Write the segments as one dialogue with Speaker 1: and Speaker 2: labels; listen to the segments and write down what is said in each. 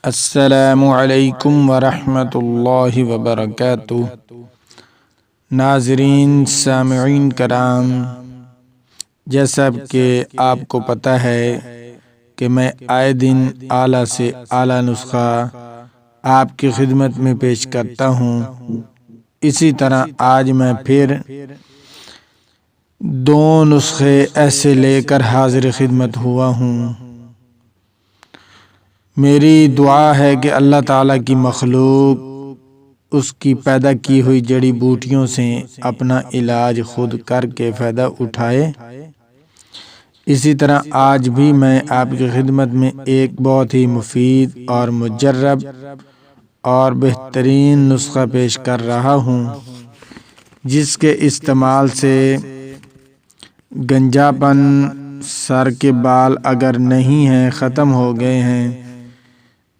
Speaker 1: السلام علیکم ورحمۃ اللہ وبرکاتہ۔ ناظرین سامعین کرام، جیسا کہ آپ کو پتہ ہے کہ میں آئے دن اعلیٰ سے اعلیٰ نسخہ آپ کی خدمت میں پیش کرتا ہوں، اسی طرح آج میں پھر 2 نسخے ایسے لے کر حاضر خدمت ہوا ہوں۔ میری دعا ہے کہ اللہ تعالیٰ کی مخلوق اس کی پیدا کی ہوئی جڑی بوٹیوں سے اپنا علاج خود کر کے فائدہ اٹھائے۔ اسی طرح آج بھی میں آپ کی خدمت میں ایک بہت ہی مفید اور مجرب اور بہترین نسخہ پیش کر رہا ہوں، جس کے استعمال سے گنجاپن، سر کے بال اگر نہیں ہیں، ختم ہو گئے ہیں،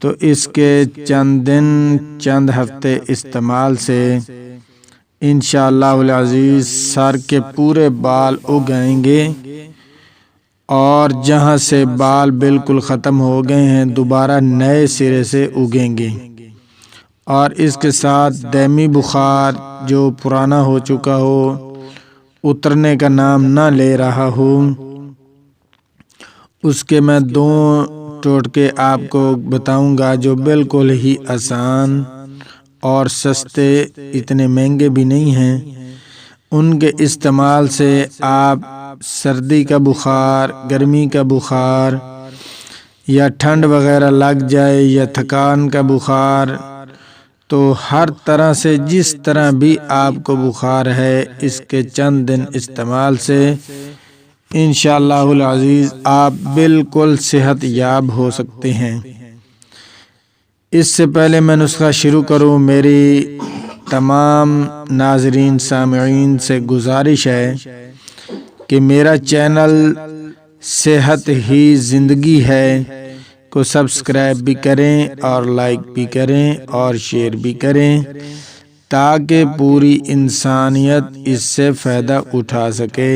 Speaker 1: تو اس کے چند دن چند ہفتے استعمال سے انشاءاللہ العزیز سر کے پورے بال اگ آئیں گے، اور جہاں سے بال بالکل ختم ہو گئے ہیں دوبارہ نئے سرے سے اگیں گے۔ اور اس کے ساتھ دائمی بخار جو پرانا ہو چکا ہو، اترنے کا نام نہ لے رہا ہو، اس کے میں 2 ٹوٹکے آپ کو بتاؤں گا جو بالکل ہی آسان اور سستے، اتنے مہنگے بھی نہیں ہیں۔ ان کے استعمال سے آپ سردی کا بخار، گرمی کا بخار یا ٹھنڈ وغیرہ لگ جائے یا تھکان کا بخار، تو ہر طرح سے جس طرح بھی آپ کو بخار ہے، اس کے چند دن استعمال سے انشاءاللہ العزیز آپ بالکل صحت یاب ہو سکتے ہیں۔ اس سے پہلے میں نسخہ شروع کروں، میری تمام ناظرین سامعین سے گزارش ہے کہ میرا چینل صحت ہی زندگی ہے کو سبسکرائب بھی کریں اور لائک بھی کریں اور شیئر بھی کریں، تاکہ پوری انسانیت اس سے فائدہ اٹھا سکے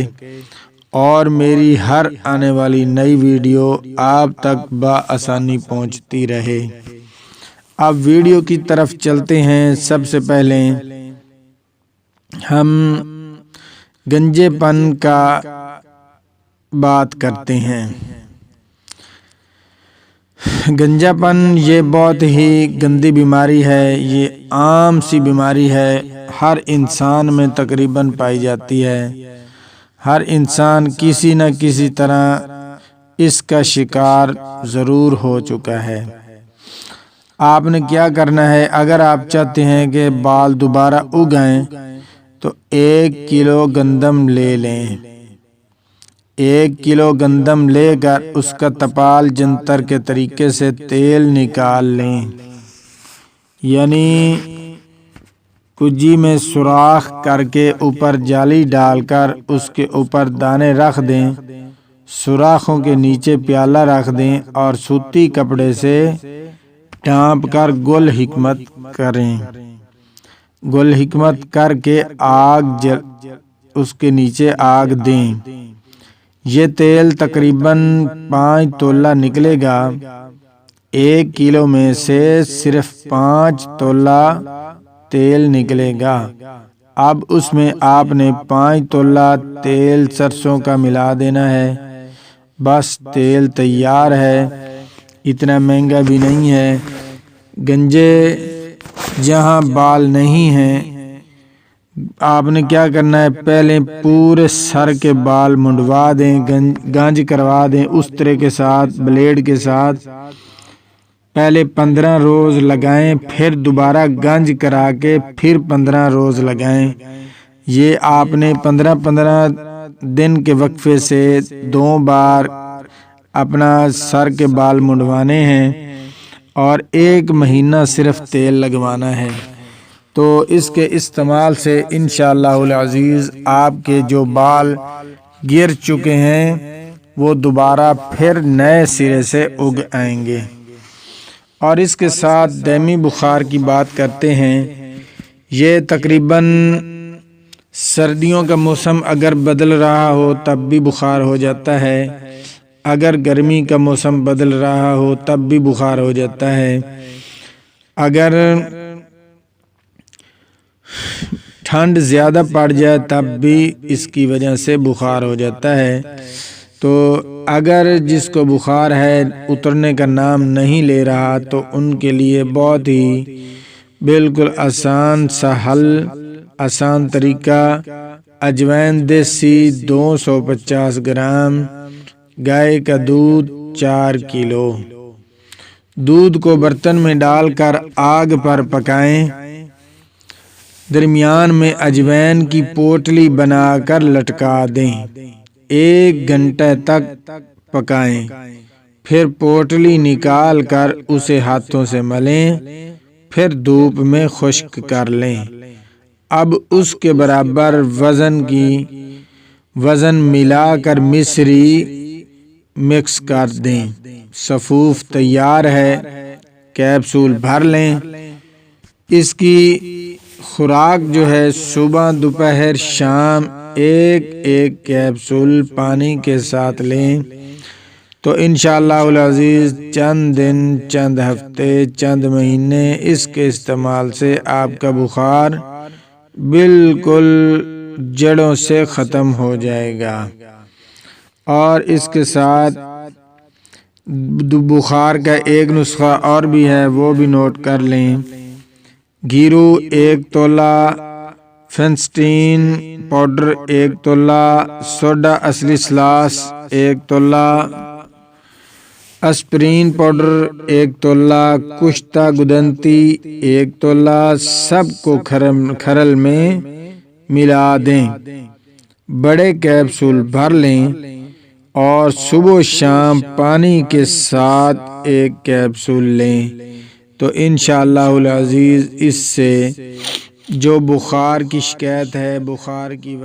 Speaker 1: اور میری ہر آنے والی نئی ویڈیو آپ تک بآسانی پہنچتی رہے۔ اب ویڈیو کی طرف چلتے ہیں۔ سب سے پہلے ہم گنجے پن کا بات کرتے ہیں۔ گنجا پن یہ بہت ہی گندی بیماری ہے، یہ عام سی بیماری ہے، ہر انسان میں تقریباً پائی جاتی ہے۔ ہر انسان کسی نہ کسی طرح اس کا شکار ضرور ہو چکا ہے۔ آپ نے کیا کرنا ہے، اگر آپ چاہتے ہیں کہ بال دوبارہ اگ آئیں تو 1 کلو گندم لے لیں۔ 1 کلو گندم لے کر اس کا تپال جنتر کے طریقے سے تیل نکال لیں، یعنی کجی میں سوراخ کر کے اوپر جالی ڈال کر اس کے اوپر دانے رکھ دیں، سوراخوں کے نیچے پیالہ رکھ دیں اور سوتی کپڑے سے ڈھانپ کر گل حکمت کریں۔ گل حکمت کر کے اس کے نیچے آگ دیں۔ یہ تیل تقریباً 5 تولہ نکلے گا۔ 1 کلو میں سے صرف 5 تولہ تیل نکلے گا۔ اب اس میں آپ نے 5 تولہ تیل سرسوں کا ملا دینا ہے، بس تیل تیار ہے۔ اتنا مہنگا بھی نہیں ہے۔ گنجے جہاں بال نہیں ہیں، آپ نے کیا کرنا ہے، پہلے پورے سر کے بال منڈوا دیں، گانج کروا دیں استرے کے ساتھ، بلیڈ کے ساتھ۔ پہلے 15 روز لگائیں، پھر دوبارہ گانج کرا کے پھر 15 روز لگائیں۔ یہ آپ نے 15 دن کے وقفے سے 2 بار اپنا سر کے بال منڈوانے ہیں اور 1 مہینہ صرف تیل لگوانا ہے۔ تو اس کے استعمال سے انشاءاللہ العزیز آپ کے جو بال گر چکے ہیں وہ دوبارہ پھر نئے سرے سے اگ آئیں گے۔ اور اس کے ساتھ دائمی بخار کی بات کرتے ہیں۔ یہ تقریباً سردیوں کا موسم اگر بدل رہا ہو تب بھی بخار ہو جاتا ہے۔ اگر گرمی کا موسم بدل رہا ہو تب بھی بخار ہو جاتا ہے، اگر ٹھنڈ زیادہ پڑ جائے تب بھی اس کی وجہ سے بخار ہو جاتا ہے۔ تو اگر جس کو بخار ہے اترنے کا نام نہیں لے رہا تو ان کے لیے بہت ہی بالکل آسان سا حل، آسان طریقہ، اجوائن دیسی 250 گرام، گائے کا دودھ 4 کلو۔ دودھ کو برتن میں ڈال کر آگ پر پکائیں، درمیان میں اجوائن کی پوٹلی بنا کر لٹکا دیں، 1 گھنٹے تک پکائیں، پھر پوٹلی نکال کر اسے ہاتھوں سے ملیں، پھر دھوپ میں خشک کر لیں۔ اب اس کے برابر وزن ملا کر مصری مکس کر دیں۔ سفوف تیار ہے، کیپسول بھر لیں۔ اس کی خوراک جو ہے صبح، دوپہر، شام 1 کیپسول پانی کے ساتھ لیں تو انشاءاللہ العزیز چند دن، چند ہفتے، چند مہینے اس کے استعمال سے آپ کا بخار بالکل جڑوں سے ختم ہو جائے گا۔ اور اس کے ساتھ بخار کا ایک نسخہ اور بھی ہے، وہ بھی نوٹ کر لیں۔ گھیرو 1 تولہ، فینسٹین پاؤڈر 1 تولہ، سوڈا اصلی سلاس 1 تولہ، اسپرین پاؤڈر 1 تولہ، کشتہ گدنتی 1 تولہ، سب کو کھرل میں ملا دیں، بڑے کیپسول بھر لیں اور صبح و شام پانی کے ساتھ 1 کیپسول لیں تو انشاءاللہ العزیز اس سے جو بخار کی شکایت ہے، بخار کی